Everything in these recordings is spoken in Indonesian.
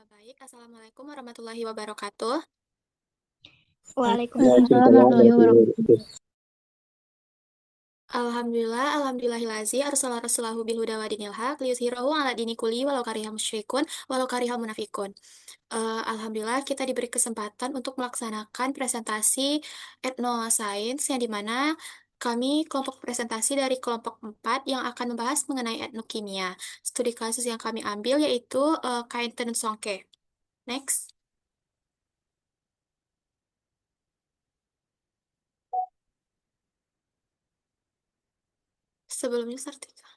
Baik, Assalamualaikum warahmatullahi wabarakatuh. Waalaikumsalam Waalaikumsalam warahmatullahi warahmatullahi wabarakatuh. wabarakatuh. Alhamdulillah, alhamdulillahilazi, arsalah rasulahu bilhuda wa dinil haq, liyuzhirahu ala dini kulli walau karihal musyrikun, walau karihal munafikun. Alhamdulillah kita diberi kesempatan untuk melaksanakan presentasi etnosains yang dimana kami kelompok presentasi dari kelompok 4 yang akan membahas mengenai etnokimia. Studi kasus yang kami ambil yaitu kain tenun songke. Next. Sebelumnya Sartika.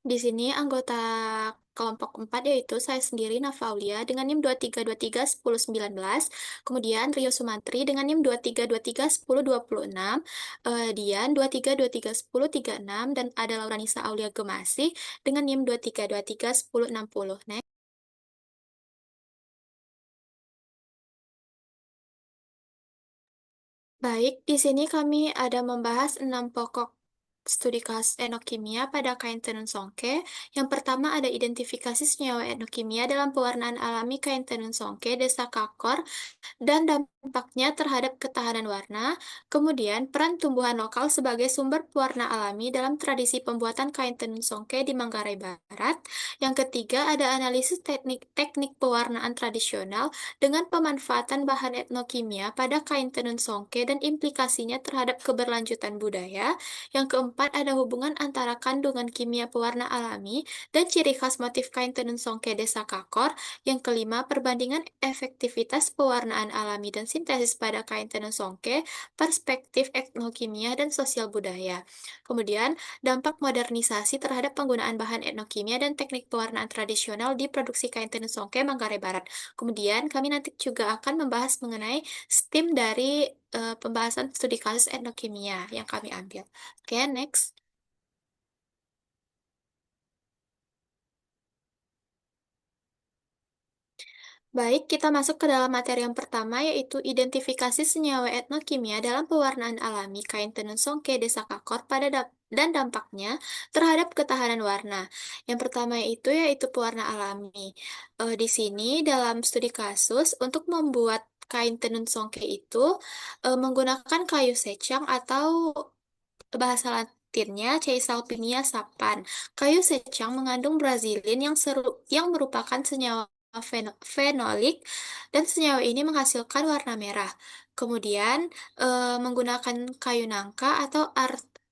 Di sini anggota kelompok 4 yaitu saya sendiri Nafaulia dengan NIM 23231019, kemudian Rio Sumantri dengan NIM 23231026, Dian 23231036 dan ada Lauranisa Aulia Gemasih dengan NIM 23231060. Next. Baik, di sini kami ada membahas 6 pokok studi kasus etnokimia pada kain tenun songke. Yang pertama ada identifikasi senyawa etnokimia dalam pewarnaan alami kain tenun songke Desa Kakor dan dampaknya terhadap ketahanan warna, kemudian peran tumbuhan lokal sebagai sumber pewarna alami dalam tradisi pembuatan kain tenun songke di Manggarai Barat. Yang ketiga ada analisis teknik-teknik pewarnaan tradisional dengan pemanfaatan bahan etnokimia pada kain tenun songke dan implikasinya terhadap keberlanjutan budaya. Yang keempat ada hubungan antara kandungan kimia pewarna alami dan ciri khas motif kain tenun songke Desa Kakor. Yang kelima, perbandingan efektivitas pewarnaan alami dan sintesis pada kain tenun songke, perspektif etnokimia dan sosial budaya. Kemudian, dampak modernisasi terhadap penggunaan bahan etnokimia dan teknik pewarnaan tradisional di produksi kain tenun songke Manggarai Barat. Kemudian, kami nanti juga akan membahas mengenai STEM dari pembahasan studi kasus etnokimia yang kami ambil. Oke, next. Baik, kita masuk ke dalam materi yang pertama, yaitu identifikasi senyawa etnokimia dalam pewarnaan alami kain tenun songke Desa Kakor dan dampaknya terhadap ketahanan warna. Yang pertama yaitu pewarna alami. Di sini dalam studi kasus untuk membuat kain tenun songke itu menggunakan kayu secang atau bahasa Latinnya Caesalpinia sapan. Kayu secang mengandung brazilin yang merupakan senyawa fenolik dan senyawa ini menghasilkan warna merah. Kemudian menggunakan kayu nangka atau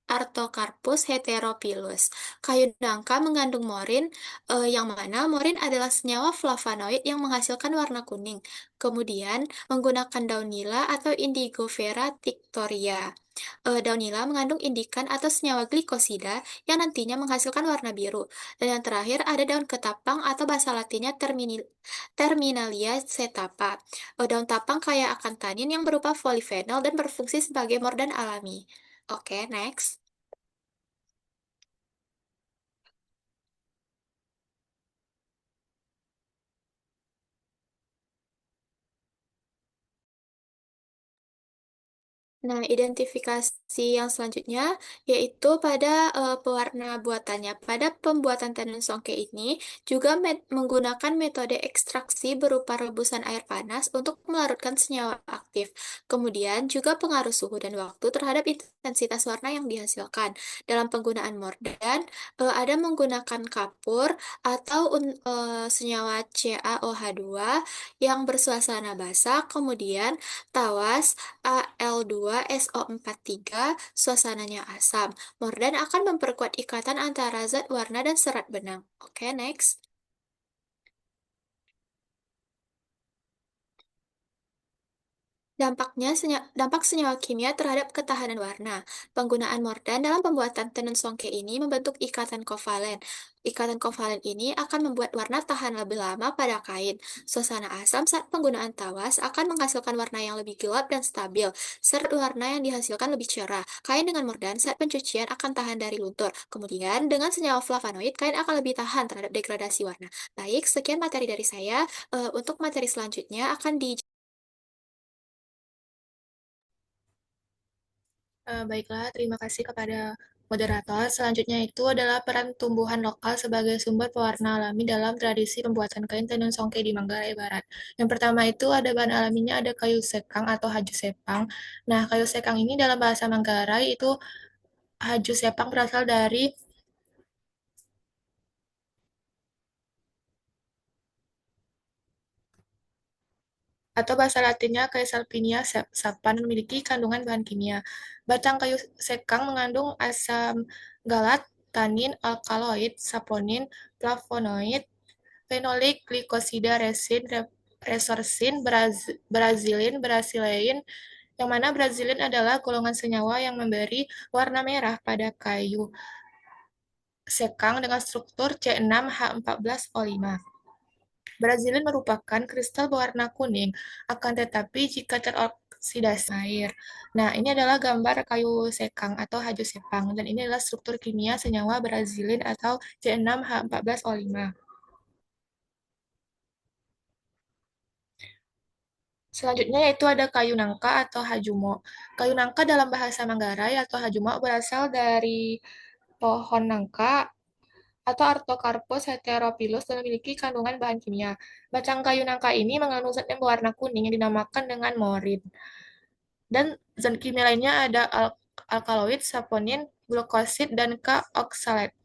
Artocarpus heterophyllus. Kayu nangka mengandung morin, yang mana morin adalah senyawa flavonoid yang menghasilkan warna kuning. Kemudian menggunakan daun nila atau Indigo Vera tinctoria. Daun nila mengandung indikan atau senyawa glikosida yang nantinya menghasilkan warna biru. Dan yang terakhir ada daun ketapang atau bahasa latinnya Terminalia setapa. Daun tapang kaya akan tanin yang berupa polifenol dan berfungsi sebagai mordan alami. Oke, next. Nah, identifikasi yang selanjutnya yaitu pada pewarna buatannya. Pada pembuatan tenun songke ini juga menggunakan metode ekstraksi berupa rebusan air panas untuk melarutkan senyawa aktif. Kemudian juga pengaruh suhu dan waktu terhadap intensitas warna yang dihasilkan. Dalam penggunaan mordan, ada menggunakan kapur atau senyawa CaOH2 yang bersuasana basah, kemudian tawas Al2SO43, suasananya asam. Mordan akan memperkuat ikatan antara zat warna dan serat benang. Oke, next. Dampak senyawa kimia terhadap ketahanan warna. Penggunaan mordan dalam pembuatan tenun songke ini membentuk ikatan kovalen. Ikatan kovalen ini akan membuat warna tahan lebih lama pada kain. Suasana asam saat penggunaan tawas akan menghasilkan warna yang lebih gelap dan stabil. Serat warna yang dihasilkan lebih cerah. Kain dengan mordan saat pencucian akan tahan dari luntur. Kemudian dengan senyawa flavonoid, kain akan lebih tahan terhadap degradasi warna. Baik, sekian materi dari saya. Untuk materi selanjutnya akan di Baiklah, terima kasih kepada moderator. Selanjutnya itu adalah peran tumbuhan lokal sebagai sumber pewarna alami dalam tradisi pembuatan kain tenun songke di Manggarai Barat. Yang pertama itu ada bahan alaminya ada kayu sekang atau haju sepang. Nah, kayu sekang ini dalam bahasa Manggarai itu haju sepang berasal dari atau bahasa latinnya Caesalpinia sapan memiliki kandungan bahan kimia. Batang kayu sekang mengandung asam galat, tanin, alkaloid, saponin, flavonoid, fenolik, glikosida, resin, resorsin, brazilin, brasilein, yang mana brazilin adalah golongan senyawa yang memberi warna merah pada kayu sekang dengan struktur C6H14O5. Brazilin merupakan kristal berwarna kuning, akan tetapi jika teroksidasi air. Nah, ini adalah gambar kayu sekang atau haju sepang, dan ini adalah struktur kimia senyawa brazilin atau C6H14O5. Selanjutnya yaitu ada kayu nangka atau hajumo. Kayu nangka dalam bahasa Manggarai atau hajumo berasal dari pohon nangka atau Artocarpus heterophyllus dan memiliki kandungan bahan kimia. Batang kayu nangka ini mengandung zat yang berwarna kuning yang dinamakan dengan morin. Dan zat kimia lainnya ada alkaloid, saponin, glukosid, dan K-oxalate.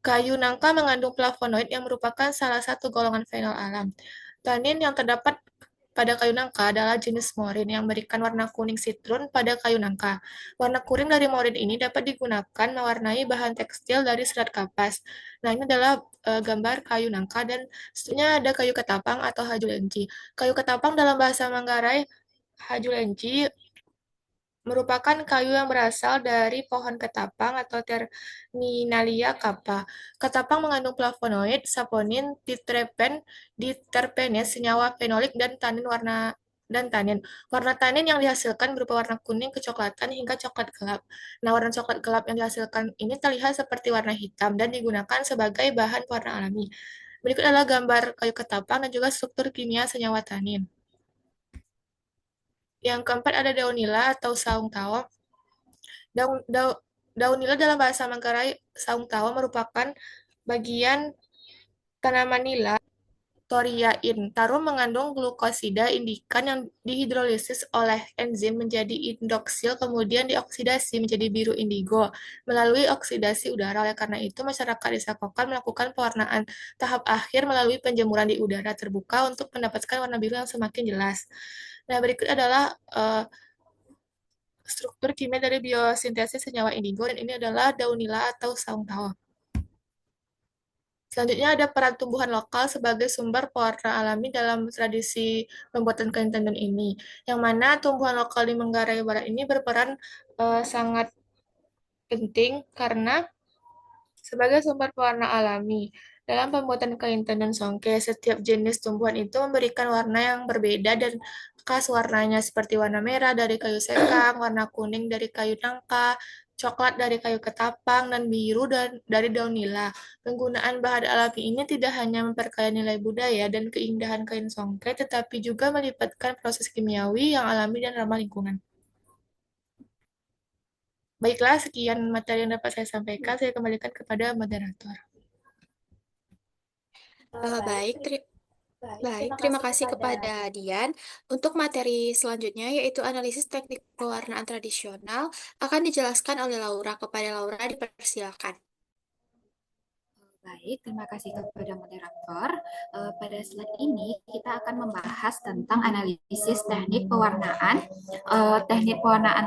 Kayu nangka mengandung flavonoid yang merupakan salah satu golongan fenol alam. Tanin yang terdapat pada kayu nangka adalah jenis morin yang memberikan warna kuning sitrun pada kayu nangka. Warna kuning dari morin ini dapat digunakan mewarnai bahan tekstil dari serat kapas. Nah, ini adalah gambar kayu nangka dan selanjutnya ada kayu ketapang atau haju lenci. Kayu ketapang dalam bahasa Manggarai haju lenci merupakan kayu yang berasal dari pohon ketapang atau Terminalia kappa. Ketapang mengandung flavonoid, saponin, diterpenes, senyawa fenolik, dan tanin dan tanin. Warna tanin yang dihasilkan berupa warna kuning kecoklatan hingga coklat gelap. Nah, warna coklat gelap yang dihasilkan ini terlihat seperti warna hitam dan digunakan sebagai bahan warna alami. Berikut adalah gambar kayu ketapang dan juga struktur kimia senyawa tanin. Yang keempat ada daun nila atau saung tawon. Daun, daun, daun nila dalam bahasa Manggarai saung tawa merupakan bagian tanaman nila. Toriain tarum mengandung glukosida indikan yang dihidrolisis oleh enzim menjadi indoksil kemudian dioksidasi menjadi biru indigo melalui oksidasi udara. Oleh karena itu, masyarakat desa Kokan melakukan pewarnaan tahap akhir melalui penjemuran di udara terbuka untuk mendapatkan warna biru yang semakin jelas. Nah, berikut adalah struktur kimia dari biosintesis senyawa indigo dan ini adalah daun nila atau saung tawa. Selanjutnya ada peran tumbuhan lokal sebagai sumber pewarna alami dalam tradisi pembuatan kain tenun ini. Yang mana tumbuhan lokal di Manggarai Barat ini berperan sangat penting karena sebagai sumber pewarna alami. Dalam pembuatan kain tenun songke, setiap jenis tumbuhan itu memberikan warna yang berbeda dan khas warnanya seperti warna merah dari kayu sekang, warna kuning dari kayu nangka, coklat dari kayu ketapang, dan biru dari daun nila. Penggunaan bahan alami ini tidak hanya memperkaya nilai budaya dan keindahan kain songke, tetapi juga melibatkan proses kimiawi yang alami dan ramah lingkungan. Baiklah, sekian materi yang dapat saya sampaikan. Saya kembalikan kepada moderator. Eh, baik, teri- Baik, terima kasih kepada Dian. Untuk materi selanjutnya, yaitu analisis teknik pewarnaan tradisional, akan dijelaskan oleh Laura. Kepada Laura, dipersilakan. Baik, terima kasih kepada moderator. Pada slide ini kita akan membahas tentang analisis teknik pewarnaan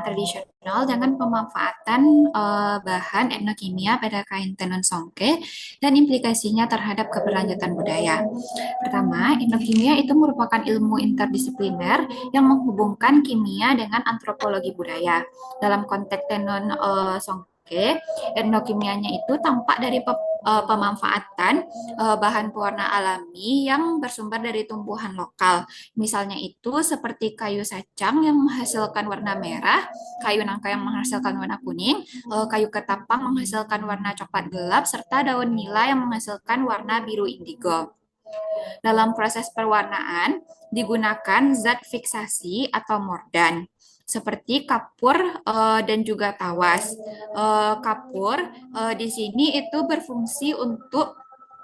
tradisional dengan pemanfaatan bahan etnokimia pada kain tenun songke dan implikasinya terhadap keberlanjutan budaya. Pertama, etnokimia itu merupakan ilmu interdisipliner yang menghubungkan kimia dengan antropologi budaya. Dalam konteks tenun songke, etnokimianya itu tampak dari pemanfaatan bahan pewarna alami yang bersumber dari tumbuhan lokal. Misalnya itu seperti kayu sacang yang menghasilkan warna merah, kayu nangka yang menghasilkan warna kuning, kayu ketapang menghasilkan warna coklat gelap, serta daun nila yang menghasilkan warna biru indigo. Dalam proses perwarnaan digunakan zat fiksasi atau mordan. seperti kapur dan juga tawas. Kapur di sini itu berfungsi untuk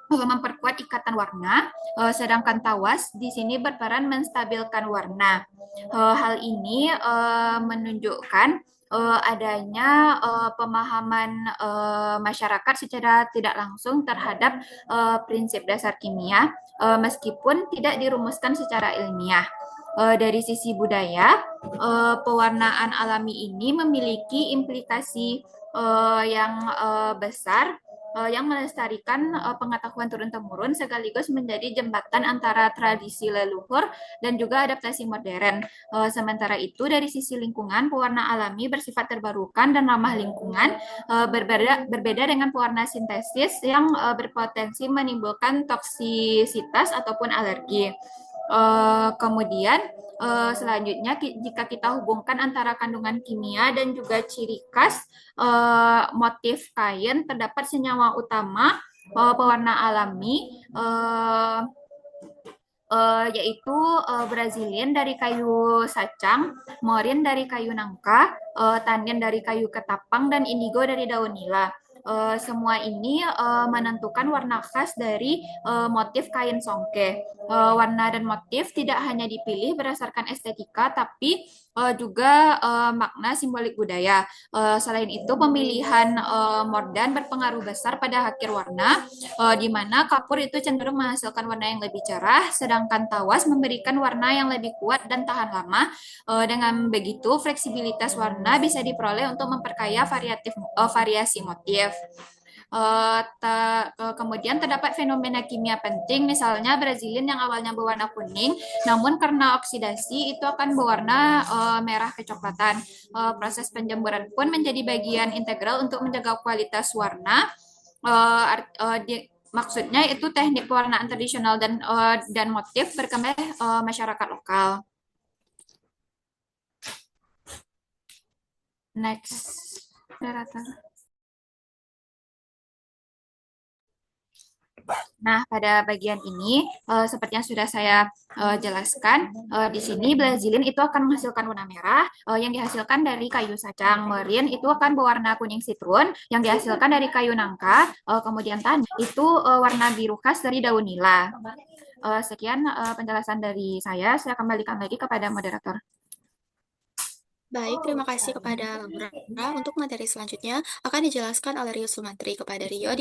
memperkuat ikatan warna, sedangkan tawas di sini berperan menstabilkan warna. Hal ini menunjukkan adanya pemahaman masyarakat secara tidak langsung terhadap prinsip dasar kimia, meskipun tidak dirumuskan secara ilmiah. Dari sisi budaya, pewarnaan alami ini memiliki implikasi yang besar yang melestarikan pengetahuan turun-temurun sekaligus menjadi jembatan antara tradisi leluhur dan juga adaptasi modern. Sementara itu dari sisi lingkungan, pewarna alami bersifat terbarukan dan ramah lingkungan, berbeda dengan pewarna sintesis yang berpotensi menimbulkan toksisitas ataupun alergi. Kemudian selanjutnya jika kita hubungkan antara kandungan kimia dan juga ciri khas motif kain, terdapat senyawa utama pewarna alami yaitu brazilin dari kayu sacang, morin dari kayu nangka, tannin dari kayu ketapang, dan indigo dari daun nila. Semua ini menentukan warna khas dari motif kain songke. Warna dan motif tidak hanya dipilih berdasarkan estetika, tapi juga makna simbolik budaya. Selain itu, pemilihan mordan berpengaruh besar pada akhir warna, di mana kapur itu cenderung menghasilkan warna yang lebih cerah, sedangkan tawas memberikan warna yang lebih kuat dan tahan lama. Dengan begitu, fleksibilitas warna bisa diperoleh untuk memperkaya variasi motif. Kemudian terdapat fenomena kimia penting, misalnya brazilin yang awalnya berwarna kuning, namun karena oksidasi itu akan berwarna merah kecoklatan. Proses penjemuran pun menjadi bagian integral untuk menjaga kualitas warna. Maksudnya itu teknik pewarnaan tradisional dan motif berkembang masyarakat lokal. Next, moderator. Nah, pada bagian ini, seperti yang sudah saya jelaskan, di sini brazilin itu akan menghasilkan warna merah, yang dihasilkan dari kayu sacang. Merin itu akan berwarna kuning sitrun, yang dihasilkan dari kayu nangka. Kemudian tan itu warna biru khas dari daun nila. Sekian penjelasan dari saya kembalikan lagi kepada moderator. Baik, terima kasih kepada Laura. Untuk materi selanjutnya akan dijelaskan oleh Rio Sumantri. Kepada Rio,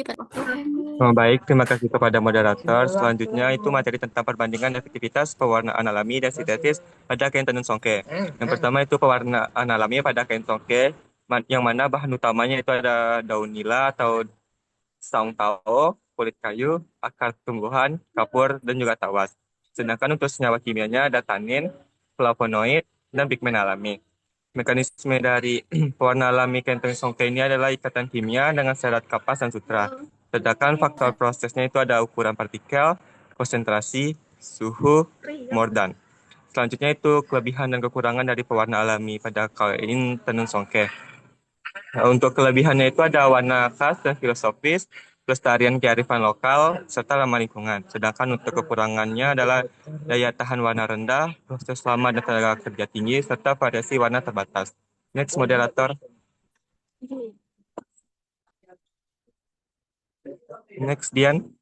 Baik, terima kasih kepada moderator. Selanjutnya itu materi tentang perbandingan efektivitas pewarnaan alami dan sintetis pada kain tenun songke. Yang pertama itu pewarnaan alami pada kain songke, yang mana bahan utamanya itu ada daun nila atau saung tao, kulit kayu, akar tumbuhan, kapur, dan juga tawas. Sedangkan untuk senyawa kimianya ada tanin, flavonoid, dan pigmen alami. Mekanisme dari pewarna alami kain tenun songke ini adalah ikatan kimia dengan serat kapas dan sutra. Sedangkan faktor prosesnya itu ada ukuran partikel, konsentrasi, suhu, mordan. Selanjutnya itu kelebihan dan kekurangan dari pewarna alami pada kain tenun songke. Untuk kelebihannya itu ada warna khas dan filosofis, pelestarian kearifan lokal, serta ramah lingkungan. Sedangkan untuk kekurangannya adalah daya tahan warna rendah, proses lama dan tenaga kerja tinggi, serta variasi warna terbatas. Next, moderator. Next, Dian.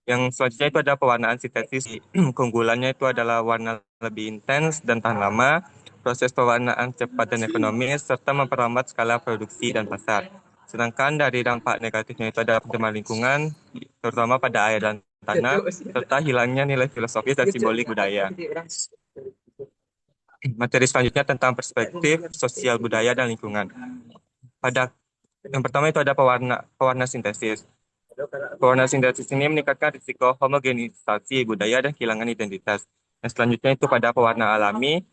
Yang selanjutnya itu ada pewarnaan sintetis. Keunggulannya itu adalah warna lebih intens dan tahan lama, proses pewarnaan cepat dan ekonomis, serta memperlambat skala produksi dan pasar. Sedangkan dari dampak negatifnya itu ada pencemaran lingkungan, terutama pada air dan tanah, serta hilangnya nilai filosofis dan simbolik budaya. Materi selanjutnya tentang perspektif sosial budaya dan lingkungan. Yang pertama itu ada pewarna sintesis. Pewarna sintesis ini meningkatkan risiko homogenisasi budaya dan kehilangan identitas. Yang selanjutnya itu pada pewarna alami,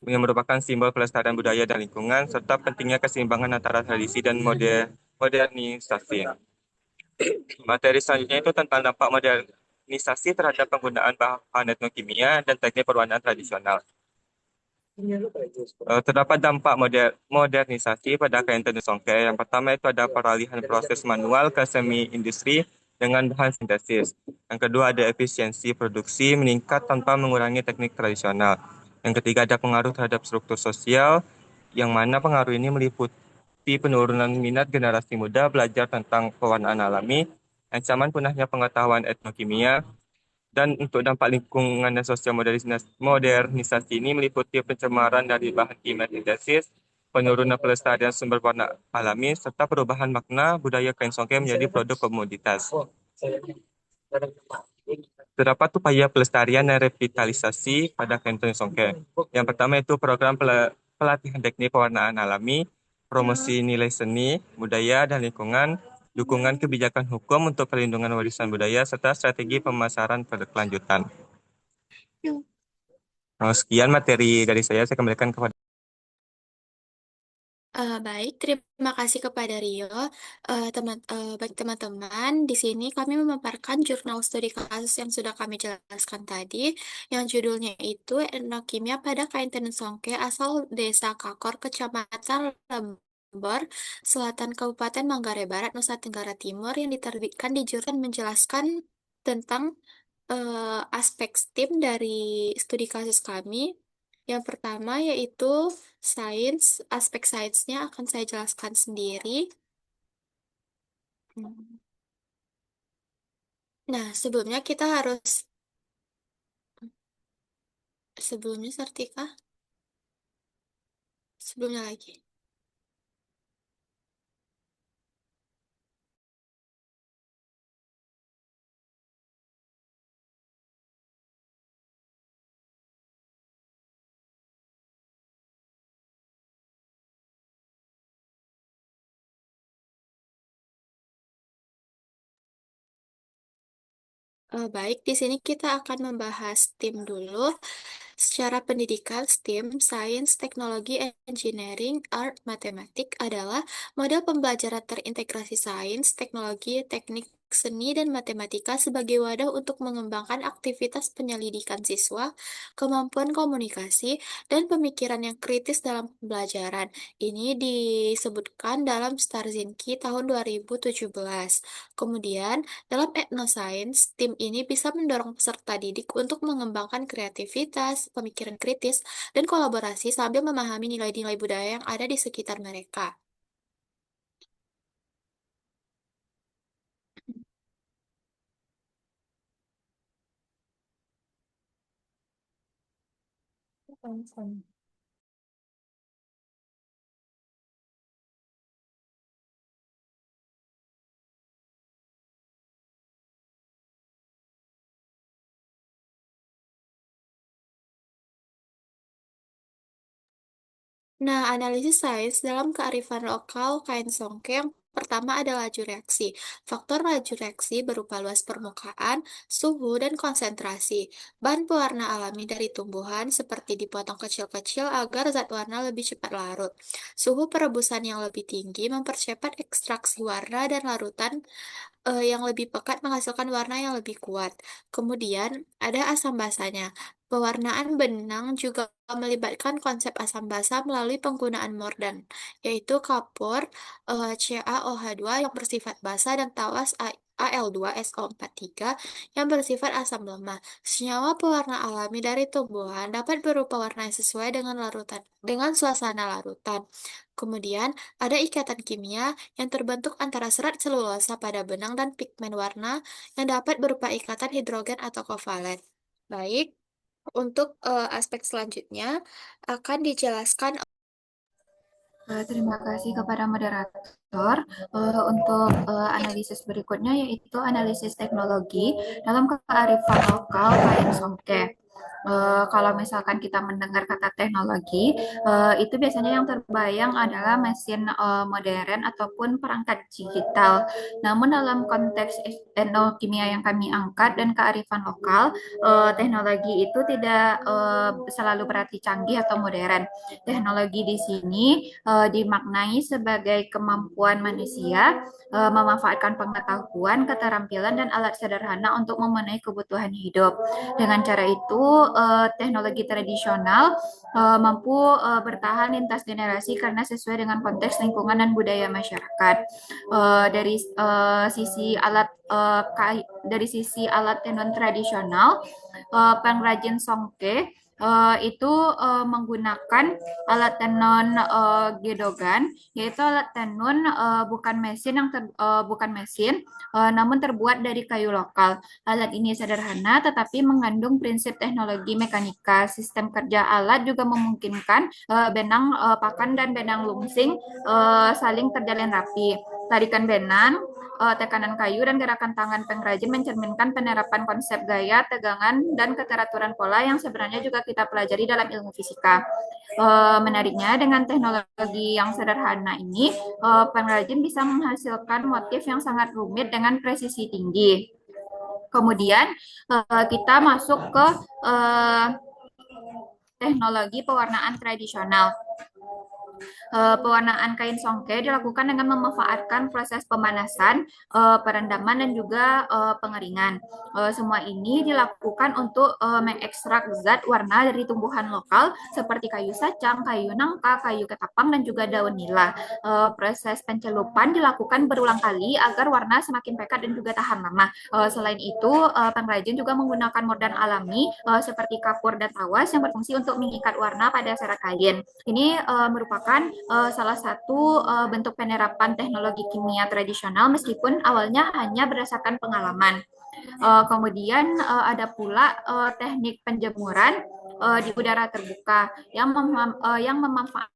yang merupakan simbol pelestarian budaya dan lingkungan, serta pentingnya keseimbangan antara tradisi dan modernisasi. Materi selanjutnya itu tentang dampak modernisasi terhadap penggunaan bahan etnokimia dan teknik perwarnaan tradisional. Terdapat dampak modernisasi pada kain tenun songke. Yang pertama itu ada peralihan proses manual ke semi-industri dengan bahan sintesis. Yang kedua ada efisiensi produksi meningkat tanpa mengurangi teknik tradisional. Yang ketiga ada pengaruh terhadap struktur sosial. yang mana pengaruh ini meliputi penurunan minat generasi muda belajar tentang pewarnaan alami, ancaman punahnya pengetahuan etnokimia, dan untuk dampak lingkungan dan sosial modernisasi ini meliputi pencemaran dari bahan kimia sintesis, penurunan pelestarian sumber warna alami, serta perubahan makna budaya kain songke menjadi produk komoditas. Terdapat upaya pelestarian dan revitalisasi pada kain tenun songke. Yang pertama itu program pelatihan teknik pewarnaan alami, promosi nilai seni, budaya, dan lingkungan, dukungan kebijakan hukum untuk perlindungan warisan budaya, serta strategi pemasaran produk lanjutan. Sekian materi dari saya kembalikan kepada. Baik, terima kasih kepada Rio. Baik teman-teman, di sini kami memaparkan jurnal studi kasus yang sudah kami jelaskan tadi, yang judulnya itu Etnokimia pada Kain Tenun Songke asal Desa Kakor, Kecamatan Lembor, Selatan Kabupaten Manggarai Barat, Nusa Tenggara Timur, yang diterbitkan di jurnal menjelaskan tentang aspek STEM dari studi kasus kami. Yang pertama yaitu sains, aspek sainsnya akan saya jelaskan sendiri. Hmm. Nah, sebelumnya kita harus, sebelumnya Sartika, sebelumnya lagi. Baik, di sini kita akan membahas STEM dulu. Secara pendidikan, STEM, Science, Teknologi, Engineering, Art, Matematik adalah model pembelajaran terintegrasi sains, teknologi, teknik, seni, dan matematika sebagai wadah untuk mengembangkan aktivitas penyelidikan siswa, kemampuan komunikasi, dan pemikiran yang kritis dalam pembelajaran. Ini disebutkan dalam Starzinski tahun 2017. Kemudian, dalam etnoscience, tim ini bisa mendorong peserta didik untuk mengembangkan kreativitas, pemikiran kritis, dan kolaborasi sambil memahami nilai-nilai budaya yang ada di sekitar mereka. Nah, analisis sains dalam kearifan lokal kain songke yang pertama ada laju reaksi. Faktor laju reaksi berupa luas permukaan, suhu, dan konsentrasi. Bahan pewarna alami dari tumbuhan seperti dipotong kecil-kecil agar zat warna lebih cepat larut. Suhu perebusan yang lebih tinggi mempercepat ekstraksi warna dan larutan yang lebih pekat menghasilkan warna yang lebih kuat. Kemudian ada asam basanya. Pewarnaan benang juga melibatkan konsep asam basa melalui penggunaan mordant, yaitu kapur CaOH2 yang bersifat basa dan tawas Al2SO43 yang bersifat asam lemah. Senyawa pewarna alami dari tumbuhan dapat berupa warna yang sesuai dengan dengan suasana larutan. Kemudian ada ikatan kimia yang terbentuk antara serat selulosa pada benang dan pigmen warna yang dapat berupa ikatan hidrogen atau kovalen. Baik, untuk aspek selanjutnya akan dijelaskan. Terima kasih kepada moderator. Untuk analisis berikutnya yaitu analisis teknologi dalam kearifan lokal kain songke. Kalau misalkan kita mendengar kata teknologi, itu biasanya yang terbayang adalah mesin modern ataupun perangkat digital. Namun dalam konteks etnokimia yang kami angkat dan kearifan lokal, teknologi itu tidak selalu berarti canggih atau modern. Teknologi di sini dimaknai sebagai kemampuan manusia memanfaatkan pengetahuan, keterampilan, dan alat sederhana untuk memenuhi kebutuhan hidup. Dengan cara itu, teknologi tradisional mampu bertahan lintas generasi karena sesuai dengan konteks lingkungan dan budaya masyarakat. Dari sisi alat dari sisi alat tenun tradisional, pengrajin songke itu menggunakan alat tenun gedogan, yaitu alat tenun bukan mesin, namun terbuat dari kayu lokal. Alat ini sederhana tetapi mengandung prinsip teknologi mekanika. Sistem kerja alat juga memungkinkan benang pakan dan benang lungsing saling terjalin rapi. Tarikan benang, tekanan kayu dan gerakan tangan pengrajin mencerminkan penerapan konsep gaya, tegangan, dan keteraturan pola yang sebenarnya juga kita pelajari dalam ilmu fisika. Menariknya, dengan teknologi yang sederhana ini, pengrajin bisa menghasilkan motif yang sangat rumit dengan presisi tinggi. Kemudian kita masuk ke teknologi pewarnaan tradisional. Pewarnaan kain songke dilakukan dengan memanfaatkan proses pemanasan, perendaman, dan juga pengeringan. Semua ini dilakukan untuk mengekstrak zat warna dari tumbuhan lokal seperti kayu sacang, kayu nangka, kayu ketapang, dan juga daun nila. Proses pencelupan dilakukan berulang kali agar warna semakin pekat dan juga tahan lama. Selain itu, pengrajin juga menggunakan mordan alami seperti kapur dan tawas yang berfungsi untuk mengikat warna pada serat kain. Ini merupakan salah satu bentuk penerapan teknologi kimia tradisional meskipun awalnya hanya berdasarkan pengalaman. Kemudian ada pula teknik penjemuran di udara terbuka yang memanfaatkan